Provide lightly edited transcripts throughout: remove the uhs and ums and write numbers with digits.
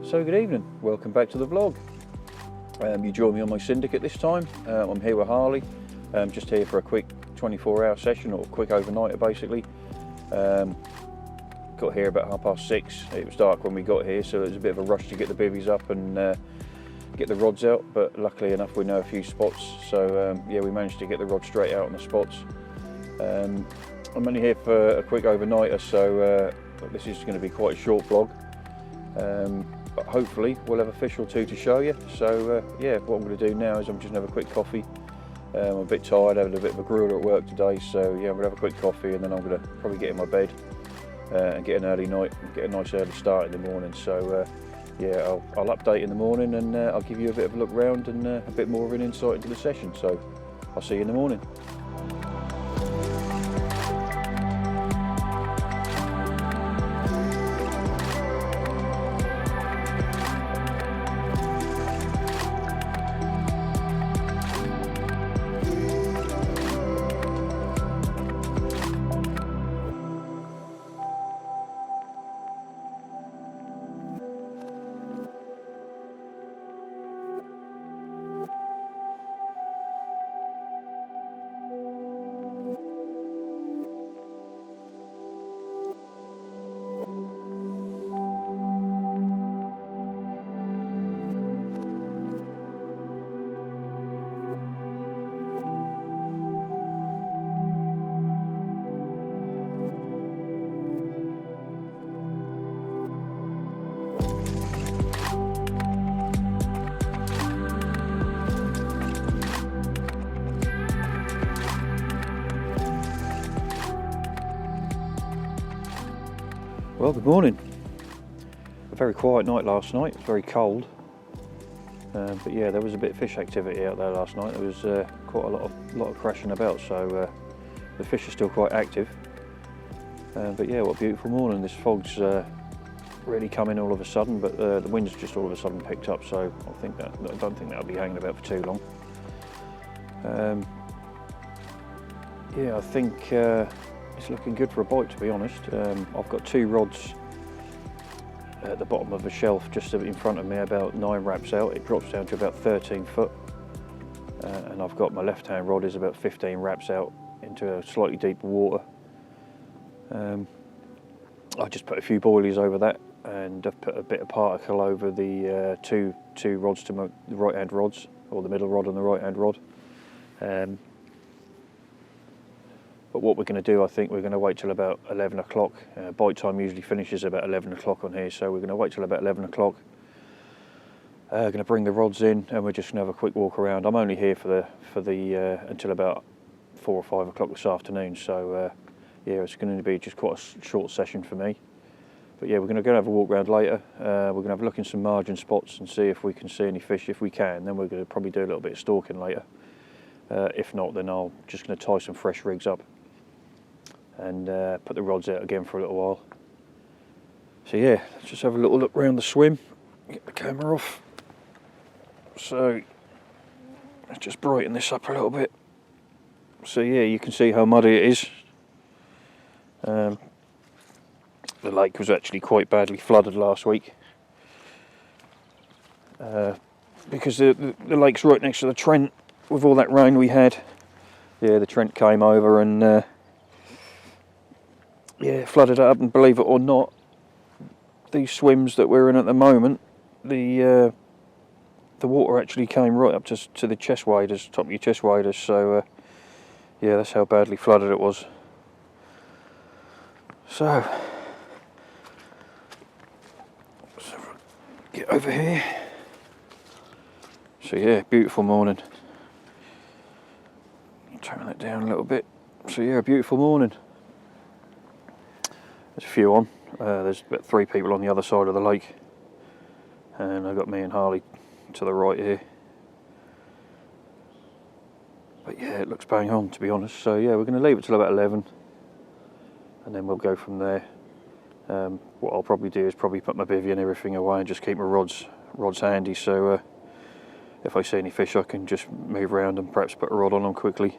So good evening, welcome back to the vlog. You join me on my Syndicate this time. I'm here with Harley, just here for a quick 24-hour session, or quick overnighter basically. Got here about 6:30. It was dark when we got here, so it was a bit of a rush to get the bivvies up and get the rods out, but luckily enough we know a few spots, so yeah, we managed to get the rod straight out on the spots. I'm only here for a quick overnighter, so this is going to be quite a short vlog. But hopefully we'll have a fish or two to show you. So yeah, what I'm going to do now is I'm just going to have a quick coffee. I'm a bit tired, having a bit of a grueler at work today, so yeah, I'm going to have a quick coffee and then I'm going to probably get in my bed and get an early night and get a nice early start in the morning. So yeah, I'll update in the morning and I'll give you a bit of a look round and a bit more of an insight into the session. So I'll see you in the morning. Well, good morning. A very quiet night last night. It was very cold, but yeah, there was a bit of fish activity out there last night. There was quite a lot of crashing about, so the fish are still quite active. But yeah, what a beautiful morning. This fog's really come in all of a sudden, but the wind's just all of a sudden picked up, so I don't think that'll be hanging about for too long. Yeah, I think it's looking good for a bite, to be honest. I've got two rods at the bottom of a shelf just in front of me, about 9 wraps out. It drops down to about 13 foot. And I've got my left hand rod is about 15 wraps out into a slightly deeper water. I just put a few boilies over that, and I've put a bit of particle over the two rods to my right hand rods, or the middle rod and the right hand rod. But what we're going to do, I think we're going to wait till about 11 o'clock. Bite time usually finishes about 11 o'clock on here, so we're going to wait till about 11 o'clock. Going to bring the rods in, and we're just going to have a quick walk around. I'm only here for the until about 4 or 5 o'clock this afternoon, so yeah, it's going to be just quite a short session for me. But yeah, we're going to go have a walk around later. We're going to have a look in some margin spots and see if we can see any fish. If we can, then we're going to probably do a little bit of stalking later. If not, then I'm just going to tie some fresh rigs up and put the rods out again for a little while. So yeah, let's just have a little look around the swim, get the camera off. So let's just brighten this up a little bit. So yeah, you can see how muddy it is. The lake was actually quite badly flooded last week because the lake's right next to the Trent. With all that rain we had, yeah, the Trent came over and yeah, flooded it up, and believe it or not, these swims that we're in at the moment, the water actually came right up to the chest waders, top of your chest waders, so yeah, that's how badly flooded it was. So get over here. So yeah, beautiful morning. Turn that down a little bit. So yeah, a beautiful morning. There's a few on. There's about 3 people on the other side of the lake, and I've got me and Harley to the right here. But yeah, it looks bang on, to be honest. So yeah, we're going to leave it till about 11, and then we'll go from there. What I'll probably do is probably put my bivvy and everything away and just keep my rods handy, so if I see any fish I can just move around and perhaps put a rod on them quickly.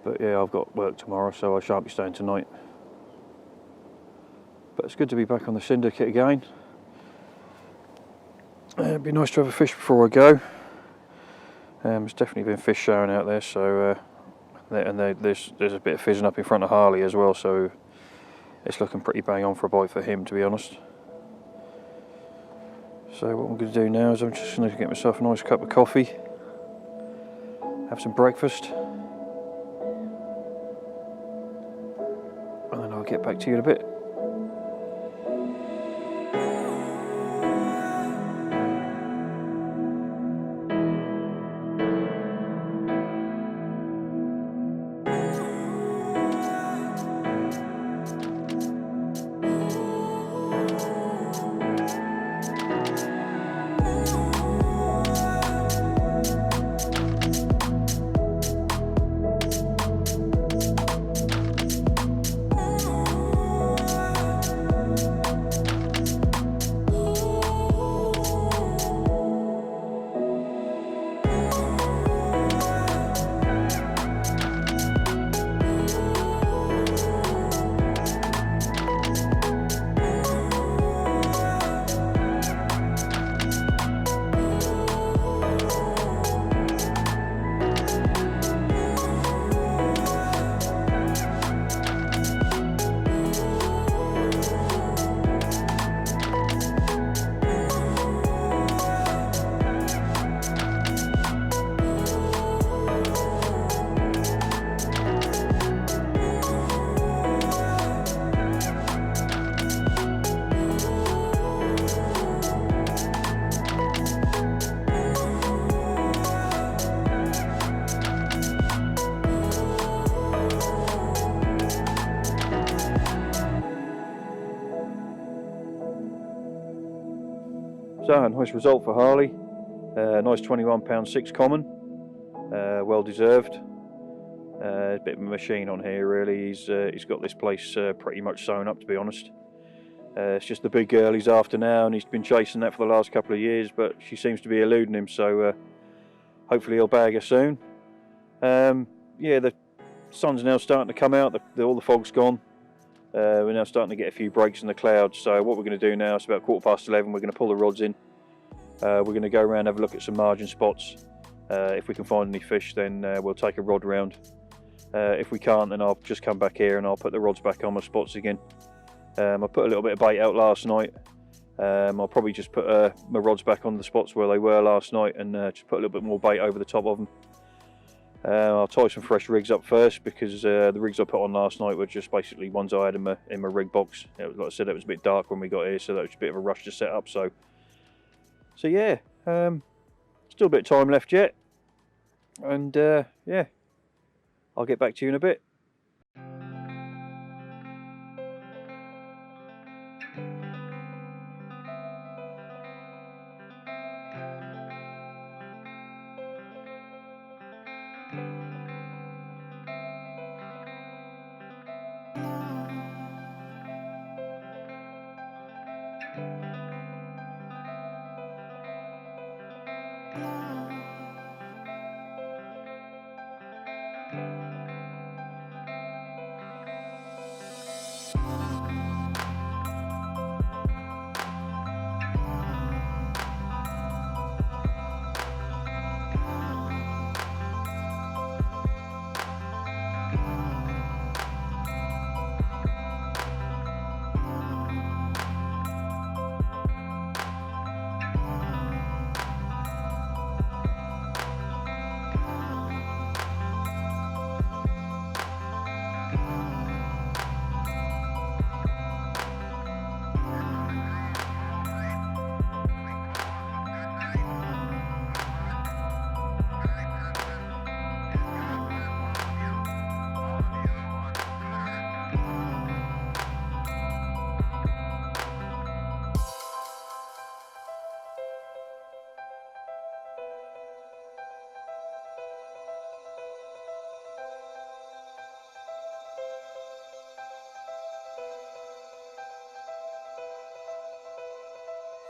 But yeah, I've got work tomorrow, so I shan't be staying tonight. But it's good to be back on the Syndicate again. It'd be nice to have a fish before I go. There's definitely been fish showing out there, so there's a bit of fizzing up in front of Harley as well, so it's looking pretty bang on for a bite for him, to be honest. So what I'm going to do now is I'm just going to get myself a nice cup of coffee, have some breakfast, and then I'll get back to you in a bit. So, nice result for Harley. Nice £21.6 common, well deserved. A bit of a machine on here, really. He's got this place pretty much sewn up, to be honest. It's just the big girl he's after now, and he's been chasing that for the last couple of years, but she seems to be eluding him, so hopefully he'll bag her soon. Yeah, the sun's now starting to come out, all the fog's gone. We're now starting to get a few breaks in the clouds, so what we're going to do now, it's about 11:15, we're going to pull the rods in. We're going to go around and have a look at some margin spots. If we can find any fish, then we'll take a rod round. If we can't, then I'll just come back here and I'll put the rods back on my spots again. I put a little bit of bait out last night. I'll probably just put my rods back on the spots where they were last night and just put a little bit more bait over the top of them. I'll tie some fresh rigs up first, because the rigs I put on last night were just basically ones I had in my rig box. Like I said, it was a bit dark when we got here, so that was a bit of a rush to set up. So yeah, still a bit of time left yet, and yeah, I'll get back to you in a bit.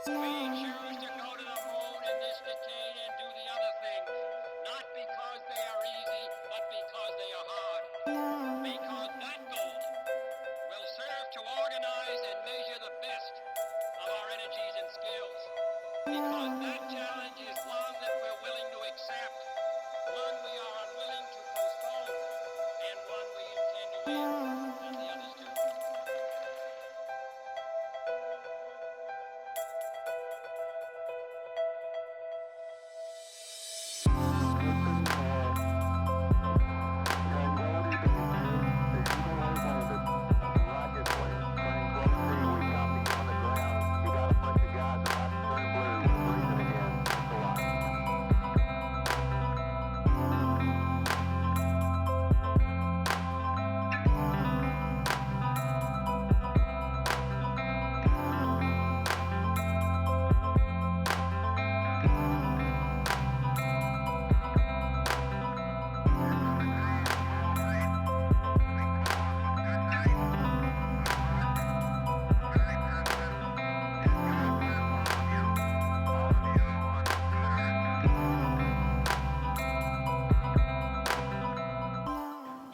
We choose to go to the moon in this decade and do the other things, not because they are easy, but because they are hard. Because that goal will serve to organize and measure the best of our energies and skills. Because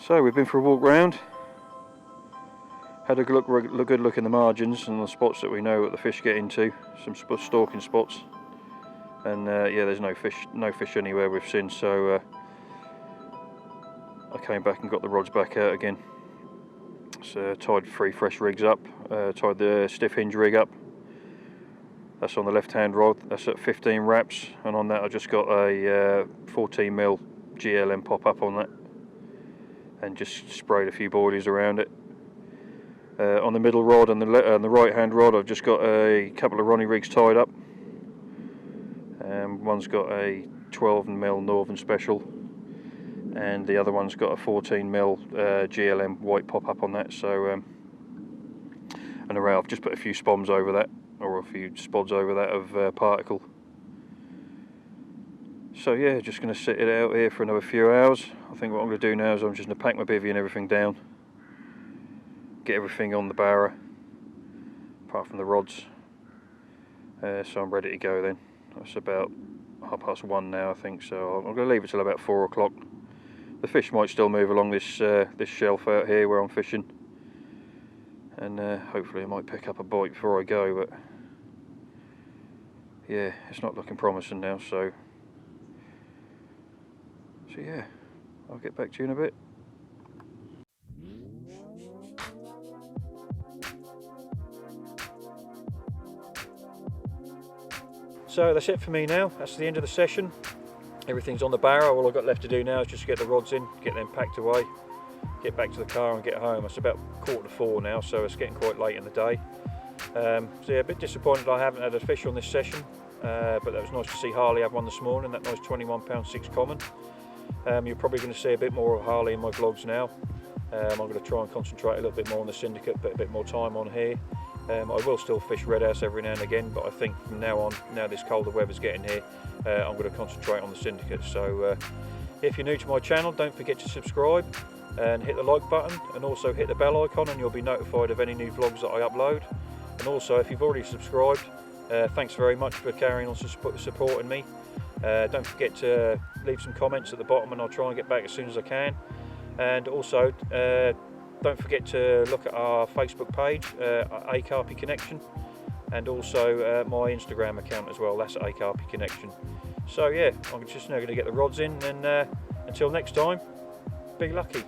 So we've been for a walk round, had a good look in the margins and the spots that we know that the fish get into, some stalking spots, and yeah, there's no fish anywhere we've seen, so I came back and got the rods back out again. So tied 3 fresh rigs up, tied the stiff hinge rig up. That's on the left hand rod, that's at 15 wraps, and on that I just got a 14mm GLM pop up on that and just sprayed a few boilies around it. On the middle rod and the right hand rod I've just got a couple of Ronnie rigs tied up. One's got a 12mm Northern Special and the other one's got a 14mm GLM white pop up on that. So and around I've just put a few spoms over that, or a few spods over that of particle. So yeah, just going to sit it out here for another few hours. I think what I'm going to do now is I'm just going to pack my bivvy and everything down, get everything on the barra apart from the rods, so I'm ready to go then. It's about 1:30 now I think, so I'm going to leave it till about 4 o'clock. The fish might still move along this shelf out here where I'm fishing, and hopefully I might pick up a bite before I go, but yeah, it's not looking promising now, so yeah, I'll get back to you in a bit. So that's it for me now. That's the end of the session. Everything's on the barrow. All I've got left to do now is just get the rods in, get them packed away, get back to the car and get home. It's about 3:45 now, so it's getting quite late in the day. So yeah, a bit disappointed I haven't had a fish on this session, but that was nice to see Harley have one this morning, that nice 21lb6 common. You're probably going to see a bit more of Harley in my vlogs now. I'm going to try and concentrate a little bit more on the Syndicate, put a bit more time on here. I will still fish red house every now and again, but I think from now on, now this colder weather's getting here, I'm going to concentrate on the Syndicate. So if you're new to my channel, don't forget to subscribe and hit the like button, and also hit the bell icon, and you'll be notified of any new vlogs that I upload. And also, if you've already subscribed, thanks very much for carrying on supporting me. Don't forget to leave some comments at the bottom, and I'll try and get back as soon as I can. And also, don't forget to look at our Facebook page, a Carpy Connection, and also my Instagram account as well. That's a Carpy Connection. So yeah, I'm just now going to get the rods in, and until next time, be lucky.